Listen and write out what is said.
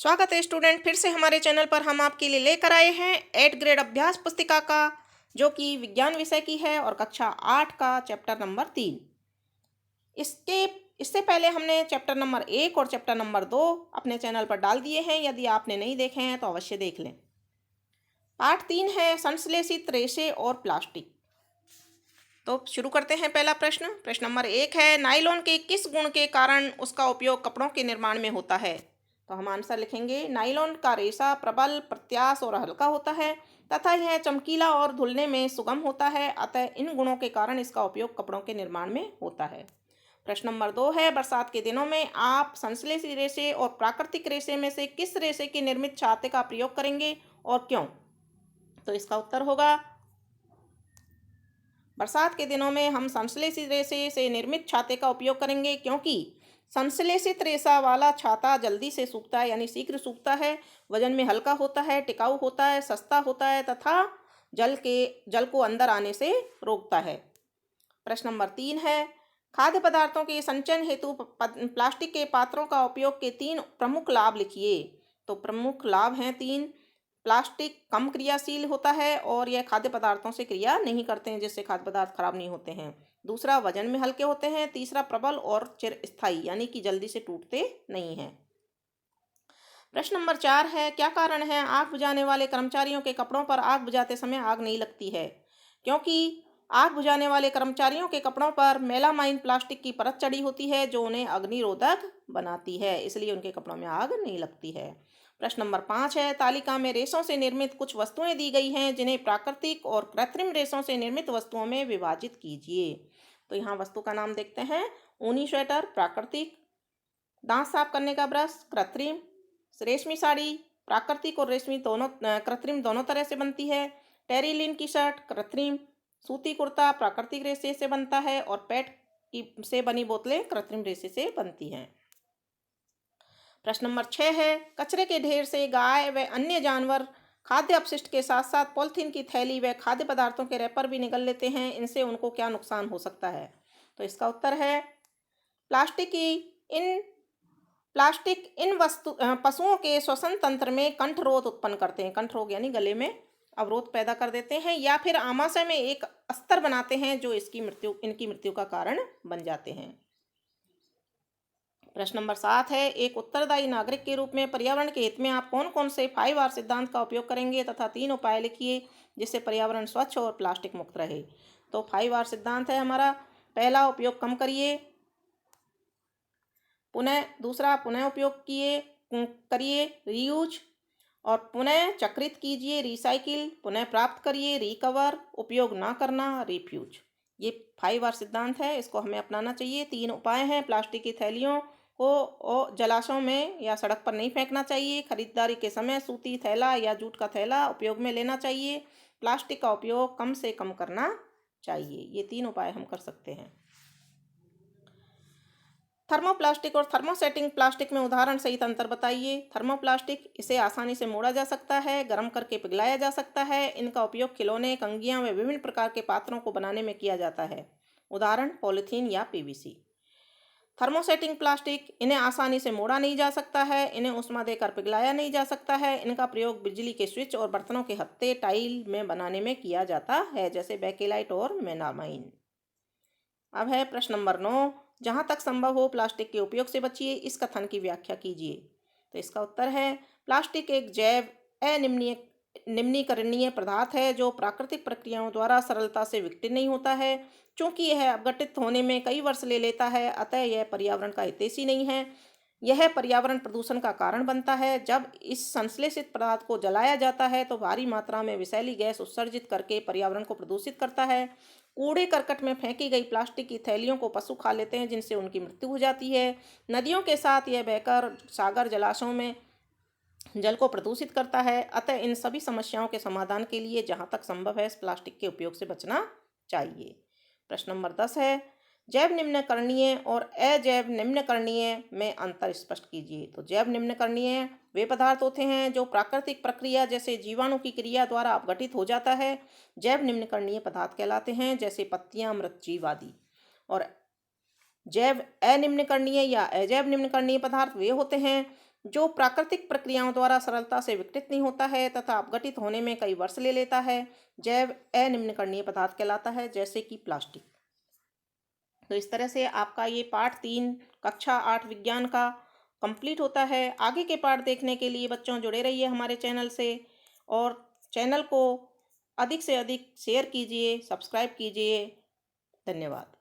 स्वागत है स्टूडेंट, फिर से हमारे चैनल पर हम आपके लिए लेकर आए हैं 8th ग्रेड अभ्यास पुस्तिका का, जो कि विज्ञान विषय की है और कक्षा 8 का चैप्टर नंबर 3। इसके इससे पहले हमने चैप्टर नंबर 1 और चैप्टर नंबर 2 अपने चैनल पर डाल दिए हैं। यदि आपने नहीं देखे हैं तो अवश्य देख लें। पार्ट 3 है संश्लेषित रेशे और प्लास्टिक। तो शुरू करते हैं। पहला प्रश्न नंबर 1 है, नायलॉन के किस गुण के कारण उसका उपयोग कपड़ों के निर्माण में होता है? तो हम आंसर लिखेंगे, नायलॉन का रेशा प्रबल, प्रत्याश और हल्का होता है तथा यह चमकीला और धुलने में सुगम होता है। अतः इन गुणों के कारण इसका उपयोग कपड़ों के निर्माण में होता है। प्रश्न नंबर 2 है, बरसात के दिनों में आप संश्लेषित रेशे और प्राकृतिक रेशे में से किस रेशे की निर्मित छाते का प्रयोग करेंगे और क्यों? तो इसका उत्तर होगा, बरसात के दिनों में हम संश्लेषित रेशे से निर्मित छाते का उपयोग करेंगे, क्योंकि संश्लेषित रेशा वाला छाता जल्दी से सूखता है, यानी शीघ्र सूखता है, वजन में हल्का होता है, टिकाऊ होता है, सस्ता होता है तथा जल को अंदर आने से रोकता है। प्रश्न नंबर 3 है, खाद्य पदार्थों के संचयन हेतु प्लास्टिक के पात्रों का उपयोग के 3 प्रमुख लाभ लिखिए। तो प्रमुख लाभ हैं 3। प्लास्टिक कम क्रियाशील होता है और यह खाद्य पदार्थों से क्रिया नहीं करते हैं, जिससे खाद्य पदार्थ खराब नहीं होते हैं। दूसरा, वजन में हल्के होते हैं। तीसरा, प्रबल और चिरस्थायी, यानी कि जल्दी से टूटते नहीं हैं। प्रश्न नंबर 4 है, क्या कारण है आग बुझाने वाले कर्मचारियों के कपड़ों पर आग बुझाते समय आग नहीं लगती है? क्योंकि आग बुझाने वाले कर्मचारियों के कपड़ों पर मेलामाइन प्लास्टिक की परत चढ़ी होती है, जो उन्हें अग्निरोधक बनाती है, इसलिए उनके कपड़ों में आग नहीं लगती है। प्रश्न नंबर 5 है, तालिका में रेशों से निर्मित कुछ वस्तुएं दी गई हैं, जिन्हें प्राकृतिक और कृत्रिम रेशों से निर्मित वस्तुओं में विभाजित कीजिए। तो यहाँ वस्तु का नाम देखते हैं। ऊनी स्वेटर प्राकृतिक, दांत साफ करने का ब्रश कृत्रिम, रेशमी साड़ी प्राकृतिक और रेशमी दोनों कृत्रिम दोनों तरह से बनती है, टेरिलिन की शर्ट कृत्रिम, सूती कुर्ता प्राकृतिक रेशे से बनता है और पेट की से बनी बोतलें कृत्रिम रेशे से बनती हैं। प्रश्न नंबर 6 है, कचरे के ढेर से गाय व अन्य जानवर खाद्य अपशिष्ट के साथ साथ पॉलिथीन की थैली व खाद्य पदार्थों के रैपर भी निगल लेते हैं, इनसे उनको क्या नुकसान हो सकता है? तो इसका उत्तर है, प्लास्टिक की इन प्लास्टिक इन पशुओं के श्वसन तंत्र में कंठरोध उत्पन्न करते हैं। कंठ रोग यानी गले में अवरोध पैदा कर देते हैं, या फिर आमाशय में एक अस्तर बनाते हैं, जो इनकी मृत्यु का कारण बन जाते हैं। प्रश्न नंबर 7 है, एक उत्तरदायी नागरिक के रूप में पर्यावरण के हित में आप कौन कौन से 5R सिद्धांत का उपयोग करेंगे तथा 3 उपाय लिखिए जिससे पर्यावरण स्वच्छ और प्लास्टिक मुक्त रहे। तो 5R सिद्धांत है हमारा, पहला, उपयोग कम करिए, दूसरा, पुनः उपयोग करिए रीयूज, और पुनः चक्रित कीजिए रीसाइकिल, पुनः प्राप्त करिए रिकवर, उपयोग ना करना रिफ्यूज। ये 5R सिद्धांत है, इसको हमें अपनाना चाहिए। 3 उपाय हैं, प्लास्टिक की थैलियों को जलाशयों में या सड़क पर नहीं फेंकना चाहिए, खरीदारी के समय सूती थैला या जूट का थैला उपयोग में लेना चाहिए, प्लास्टिक का उपयोग कम से कम करना चाहिए। ये 3 उपाय हम कर सकते हैं। थर्मोप्लास्टिक और थर्मोसेटिंग प्लास्टिक में उदाहरण सहित अंतर बताइए। थर्मोप्लास्टिक, इसे आसानी से मोड़ा जा सकता है, गर्म करके पिघलाया जा सकता है। इनका उपयोग खिलौने, कंघियां व विभिन्न प्रकार के पात्रों को बनाने में किया जाता है। उदाहरण, पॉलीथीन या पीवीसी। थर्मोसेटिंग प्लास्टिक, इन्हें आसानी से मोड़ा नहीं जा सकता है, इन्हें ऊष्मा देकर पिघलाया नहीं जा सकता है। इनका प्रयोग बिजली के स्विच और बर्तनों के हत्थे, टाइल में बनाने में किया जाता है, जैसे बेकेलाइट और मेलामाइन। अब है प्रश्न नंबर 9, जहाँ तक संभव हो प्लास्टिक के उपयोग से बचिए, इस कथन की व्याख्या कीजिए। तो इसका उत्तर है, प्लास्टिक एक जैव निम्नीकरणीय पदार्थ है जो प्राकृतिक प्रक्रियाओं द्वारा सरलता से विघटित नहीं होता है। चूंकि यह अपघटित होने में कई वर्ष ले लेता है, अतः यह पर्यावरण का हितैषी नहीं है। यह पर्यावरण प्रदूषण का कारण बनता है। जब इस संश्लेषित पदार्थ को जलाया जाता है तो भारी मात्रा में विषैली गैस उत्सर्जित करके पर्यावरण को प्रदूषित करता है। कूड़े करकट में फेंकी गई प्लास्टिक की थैलियों को पशु खा लेते हैं, जिनसे उनकी मृत्यु हो जाती है। नदियों के साथ यह बहकर सागर जलाशयों में जल को प्रदूषित करता है। अतः इन सभी समस्याओं के समाधान के लिए जहाँ तक संभव है इस प्लास्टिक के उपयोग से बचना चाहिए। प्रश्न नंबर 10 है, जैव निम्नकरणीय और अजैव निम्नकरणीय में अंतर स्पष्ट कीजिए। तो जैव निम्नकरणीय वे पदार्थ होते हैं जो प्राकृतिक प्रक्रिया जैसे जीवाणु की क्रिया द्वारा अपघटित हो जाता है। जैव निम्नकरणीय पदार्थ कहलाते हैं, जैसे पत्तियां, मृत जीव आदि। और जैव अनिम्नकरणीय या अजैव निम्नकरणीय पदार्थ वे होते हैं जो प्राकृतिक प्रक्रियाओं द्वारा सरलता से विघटित नहीं होता है तथा अपघटित होने में कई वर्ष ले लेता है। जैव अनिम्नकरणीय पदार्थ कहलाता है, जैसे कि प्लास्टिक। तो इस तरह से आपका ये पाठ 3 कक्षा 8 विज्ञान का कंप्लीट होता है। आगे के पाठ देखने के लिए बच्चों जुड़े रहिए हमारे चैनल से, और चैनल को अधिक से अधिक शेयर कीजिए, सब्सक्राइब कीजिए। धन्यवाद।